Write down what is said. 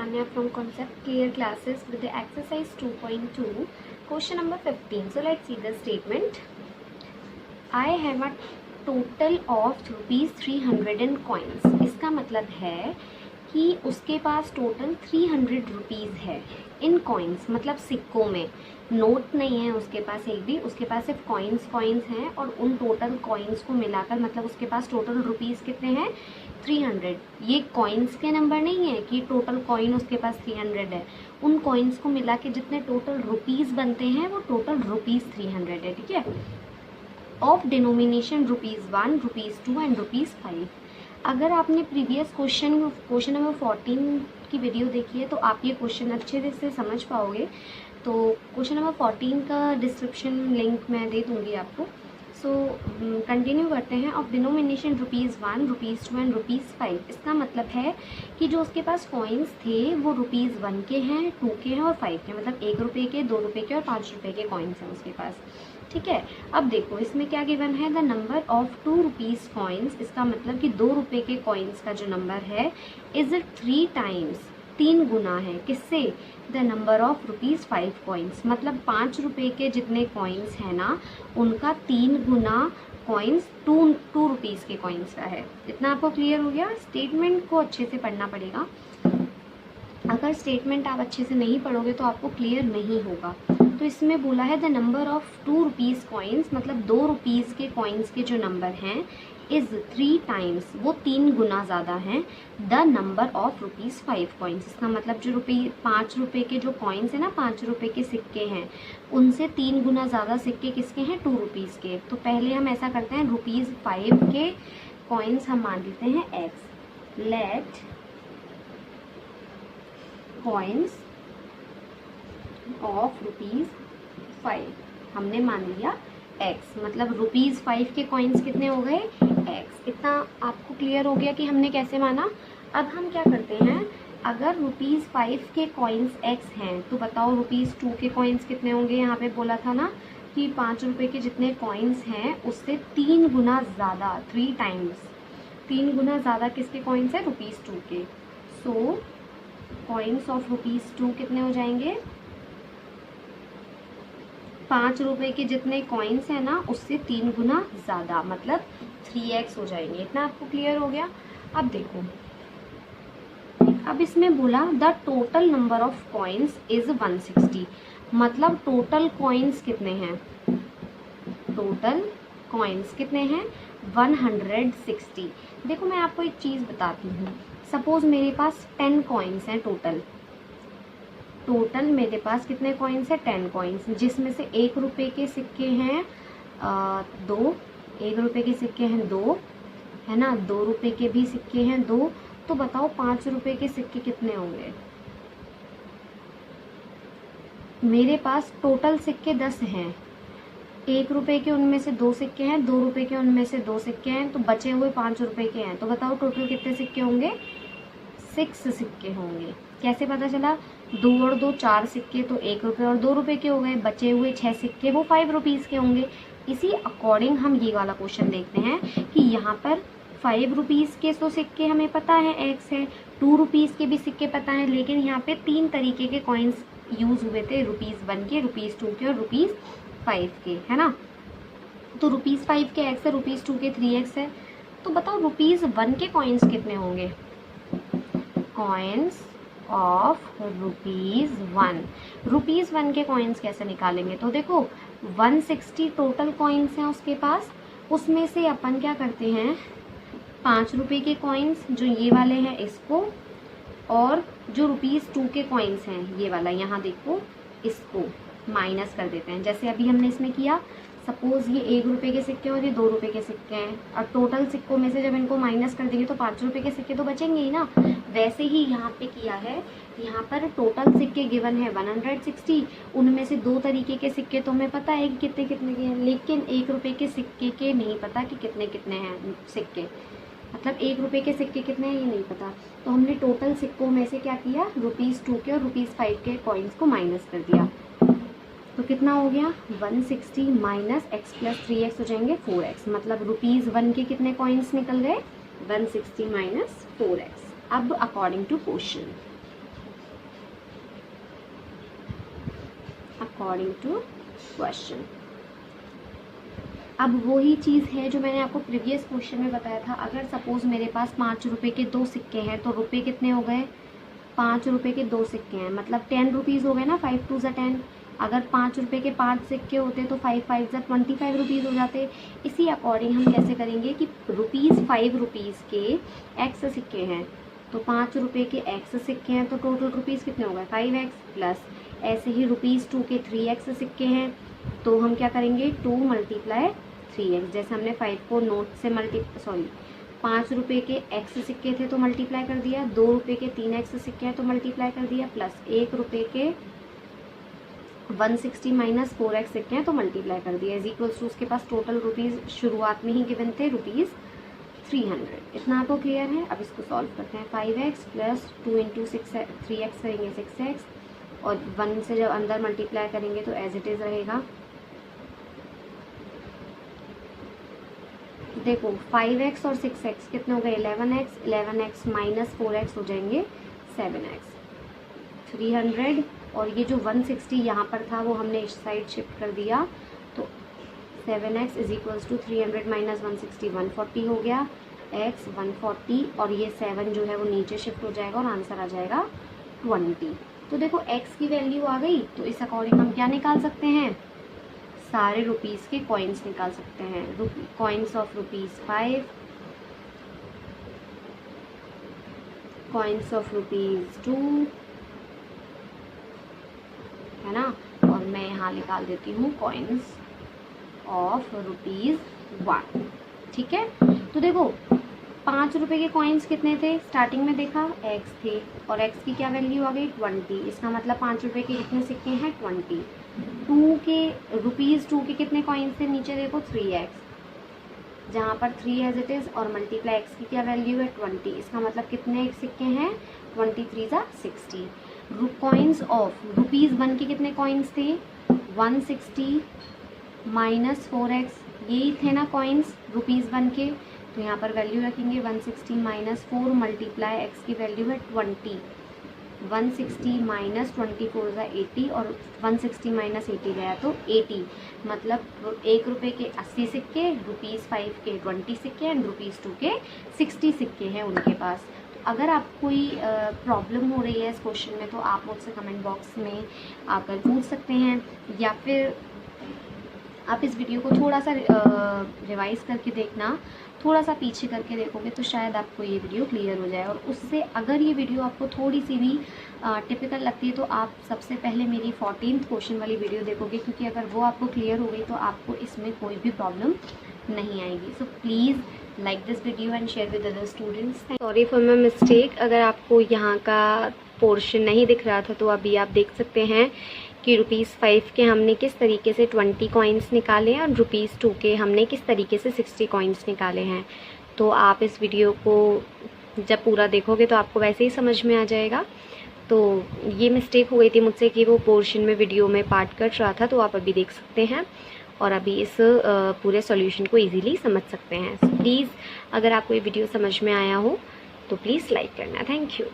Sanya from Concept Clear Classes with the exercise 2.2, question number 15. So let's see the statement. I have a total of ₹300 in coins. इसका मतलब है कि उसके पास total 300 rupees है इन coins, मतलब सिक्कों में। नोट नहीं है उसके पास एक भी, उसके पास सिर्फ कॉइन्स हैं और उन टोटल कॉइन्स को मिलाकर मतलब उसके पास टोटल रुपीज़ कितने हैं 300। ये कॉइन्स के नंबर नहीं है कि टोटल कॉइन उसके पास 300 है, उन कॉइन्स को मिला के जितने टोटल रुपीज़ बनते हैं वो टोटल रुपीज़ 300 है, ठीक है। Of denomination ₹1, ₹2 and ₹5। अगर आपने प्रीवियस क्वेश्चन नंबर 14 की वीडियो देखी है तो आप ये क्वेश्चन अच्छे से समझ पाओगे। तो क्वेश्चन नंबर 14 का डिस्क्रिप्शन लिंक मैं दे दूँगी आपको। सो कंटिन्यू करते हैं। Of denomination ₹1, ₹2 and ₹5। इसका मतलब है कि जो उसके पास कॉइन्स थे वो ₹1 के हैं, 2 के हैं और 5 के, मतलब ₹1 के, ₹2 के और ₹5 के कॉइन्स हैं उसके पास, ठीक है। अब देखो इसमें क्या गिवन है, द नंबर ऑफ ₹2 कॉइन्स। इसका मतलब कि ₹2 के कॉइन्स का जो नंबर है इज 3 टाइम्स, 3 गुना है किससे, द नंबर ऑफ ₹5 कॉइन्स। मतलब ₹5 के जितने कॉइन्स हैं ना उनका 3 गुना कॉइन्स टू रुपीज़ के कॉइन्स का है। इतना आपको क्लियर हो गया। स्टेटमेंट को अच्छे से पढ़ना पड़ेगा, अगर स्टेटमेंट आप अच्छे से नहीं पढ़ोगे तो आपको क्लियर नहीं होगा। तो इसमें बोला है द नंबर ऑफ ₹2 कॉइन्स, मतलब ₹2 के कॉइन्स के जो नंबर हैं इज़ 3 टाइम्स, वो 3 गुना ज़्यादा हैं द नंबर ऑफ ₹5 कॉइन्स। इसका मतलब जो ₹5 के जो कॉइन्स हैं ना, ₹5 के सिक्के हैं, उनसे 3 गुना ज़्यादा सिक्के किसके हैं, ₹2 के। तो पहले हम ऐसा करते हैं, ₹5 के कॉइन्स हम मान लेते हैं x। लेट कॉइन्स ऑफ ₹5 हमने मान लिया x, मतलब ₹5 के कॉइन्स कितने हो गए x। इतना आपको क्लियर हो गया कि हमने कैसे माना। अब हम क्या करते हैं, अगर ₹5 के कॉइन्स x हैं तो बताओ ₹2 के कॉइन्स कितने होंगे। यहाँ पे बोला था ना कि ₹5 के जितने कॉइन्स हैं उससे 3 गुना ज़्यादा, 3 टाइम्स, 3 गुना ज़्यादा किसके कॉइन्स है, ₹2 के। सो कॉइन्स ऑफ ₹2 कितने हो जाएंगे, ₹5 के जितने कॉइन्स हैं ना उससे 3 गुना ज़्यादा, मतलब 3x हो जाएंगे। इतना आपको क्लियर हो गया। अब देखो, अब इसमें बोला the total number of coins is 160, मतलब टोटल कॉइन्स कितने हैं, टोटल कॉइन्स कितने हैं 160। देखो मैं आपको एक चीज़ बताती हूँ, सपोज मेरे पास 10 कॉइन्स हैं टोटल मेरे पास कितने कॉइन्स हैं 10 कॉइन्स, जिसमें से ₹1 के सिक्के हैं 2, ₹1 के सिक्के हैं 2, है ना, ₹2 के भी सिक्के हैं 2। तो बताओ ₹5 के सिक्के कितने होंगे। मेरे पास टोटल सिक्के 10 हैं, ₹1 के उनमें से 2 सिक्के हैं, ₹2 के उनमें से 2 सिक्के हैं, तो बचे हुए ₹5 के हैं। तो बताओ टोटल कितने सिक्के होंगे, 6 सिक्के होंगे। कैसे पता चला, 2 और 2 4 सिक्के, तो ₹1 और ₹2 के हो गए, बचे हुए 6 सिक्के वो ₹5 के होंगे। इसी अकॉर्डिंग हम ये वाला क्वेश्चन देखते हैं कि यहाँ पर ₹5 के तो सिक्के हमें पता है x है, ₹2 के भी सिक्के पता है, लेकिन यहाँ पे 3 तरीके के कॉइन्स यूज़ हुए थे, ₹1 के, ₹2 के और ₹5 के, है ना। तो ₹5 के x है, ₹2 के 3x है। तो बताओ ₹1 के कॉइन्स कितने होंगे, कॉइन्स ऑफ ₹1। ₹1 के कॉइन्स कैसे निकालेंगे, तो देखो 160 टोटल कॉइन्स हैं उसके पास, उसमें से अपन क्या करते हैं, ₹5 के कॉइन्स जो ये वाले हैं इसको, और जो ₹2 के कॉइन्स हैं ये वाला यहाँ देखो, इसको माइनस कर देते हैं। जैसे अभी हमने इसमें किया, सपोज ये ₹1 के सिक्के और ये ₹2 के सिक्के हैं, और टोटल सिक्कों में से जब इनको माइनस कर देंगे तो ₹5 के सिक्के तो बचेंगे ही ना। वैसे ही यहाँ पे किया है, यहाँ पर टोटल सिक्के गिवन है 160, उनमें से 2 तरीके के सिक्के तो हमें पता है कि कितने कितने के हैं, लेकिन ₹1 के सिक्के के नहीं पता कि कितने कितने हैं सिक्के, मतलब ₹1 के सिक्के कितने हैं ये नहीं पता। तो हमने टोटल सिक्कों में से क्या किया, ₹2 के और ₹5 के कॉइन्स को माइनस कर दिया। तो कितना हो गया, 160 माइनस x प्लस 3x हो जाएंगे 4x, मतलब ₹1 के कितने कॉइन्स निकल गए, 160 माइनस 4x। अब according to question according to question. अब वही चीज़ है जो मैंने आपको प्रीवियस क्वेश्चन में बताया था। अगर सपोज मेरे पास 5 रुपये के 2 सिक्के हैं तो रुपये कितने हो गए, 5 रुपये के 2 सिक्के हैं, मतलब 10 रुपीज़ हो गए ना, 5 टू ज़ा 10। अगर 5 रुपये के 5 सिक्के होते तो 5 5 ज़ा 25 रुपीज़ हो जाते। इसी अकॉर्डिंग हम कैसे करेंगे कि ₹5 रुपीज़ के एक्स सिक्के हैं, तो 5 रुपये के एक्स सिक्के हैं, तो टोटल रुपीज़ कितने हो गए 5x, प्लस ऐसे ही ₹2 के 3x सिक्के हैं, तो हम क्या करेंगे 2 × 3x। जैसे हमने 5 को नोट से 5 रुपये के x सिक्के थे तो मल्टीप्लाई कर दिया, 2 रुपये के 3x सिक्के हैं तो मल्टीप्लाई कर दिया, प्लस 1 रुपये के 160 माइनस 4x सिक्के हैं तो मल्टीप्लाई कर दिया, इज इक्वल्स टू उसके पास टोटल रुपीज़ शुरुआत में ही गिवन थे ₹300। इतना आपको क्लियर है। अब इसको सॉल्व करते हैं। 5x प्लस 2 × 3x करेंगे 6x, और 1 से जब अंदर मल्टीप्लाई करेंगे तो एज इट इज़ रहेगा। देखो 5x और 6x कितने हो गए 11x माइनस 4x हो जाएंगे 7x। 300 और ये जो 160 यहाँ पर था वो हमने इस साइड शिफ्ट कर दिया, तो 7x is equals to 300 minus 160 140 हो गया, x 140, और ये 7 जो है वो नीचे शिफ्ट हो जाएगा और आंसर आ जाएगा 20। तो देखो x की वैल्यू आ गई, तो इस अकॉर्डिंग हम क्या निकाल सकते हैं, सारे रुपीज़ के कॉइन्स निकाल सकते हैं। कॉइन्स ऑफ ₹5, कॉइन्स ऑफ ₹2, है ना, और मैं यहाँ निकाल देती हूँ कॉइन्स ऑफ ₹1। ठीक है, तो देखो 5 रुपये के कॉइन्स कितने थे, स्टार्टिंग में देखा x थे, और x की क्या वैल्यू आ गई 20। इसका मतलब 5 रुपये के कितने सिक्के हैं 20। ₹2 के कितने कॉइन्स थे, नीचे देखो 3x, जहाँ पर 3 एज इट इज़, और मल्टीप्लाई x की क्या वैल्यू है 20। इसका मतलब कितने सिक्के हैं 23 × 60। कॉइन्स ऑफ ₹1 के कितने कॉइन्स थे 160 माइनस 4x, यही थे ना कॉइन्स ₹1 के, तो यहाँ पर वैल्यू रखेंगे 160 माइनस 4 मल्टीप्लाई x की वैल्यू है 20। 160 माइनस 24 = 80, और 160 माइनस 80 गया तो 80, मतलब 1 रुपये के 80 सिक्के, ₹5 के 20 सिक्के, एंड ₹2 के 60 सिक्के हैं उनके पास। तो अगर आप कोई प्रॉब्लम हो रही है इस क्वेश्चन में तो आप मुझसे कमेंट बॉक्स में आकर पूछ सकते हैं, या फिर आप इस वीडियो को थोड़ा सा रिवाइज़ करके देखना, थोड़ा सा पीछे करके देखोगे तो शायद आपको ये वीडियो क्लियर हो जाए। और उससे अगर ये वीडियो आपको थोड़ी सी भी टिपिकल लगती है तो आप सबसे पहले मेरी 14th क्वेश्चन वाली वीडियो देखोगे, क्योंकि अगर वो आपको क्लियर हो गई तो आपको इसमें कोई भी प्रॉब्लम नहीं आएगी। So please like this video and share with other students. Sorry for my mistake, अगर आपको यहाँ का पोर्शन नहीं दिख रहा था तो अभी आप देख सकते हैं कि ₹5 के हमने किस तरीके से 20 कॉइन्स निकाले हैं, और ₹2 के हमने किस तरीके से 60 कॉइन्स निकाले हैं। तो आप इस वीडियो को जब पूरा देखोगे तो आपको वैसे ही समझ में आ जाएगा। तो ये मिस्टेक हो गई थी मुझसे कि वो पोर्शन में वीडियो में पार्ट कट रहा था, तो आप अभी देख सकते हैं और अभी इस पूरे सॉल्यूशन को इजीली समझ सकते हैं। प्लीज़ अगर आपको ये वीडियो समझ में आया हो तो प्लीज़ लाइक करना। Thank you.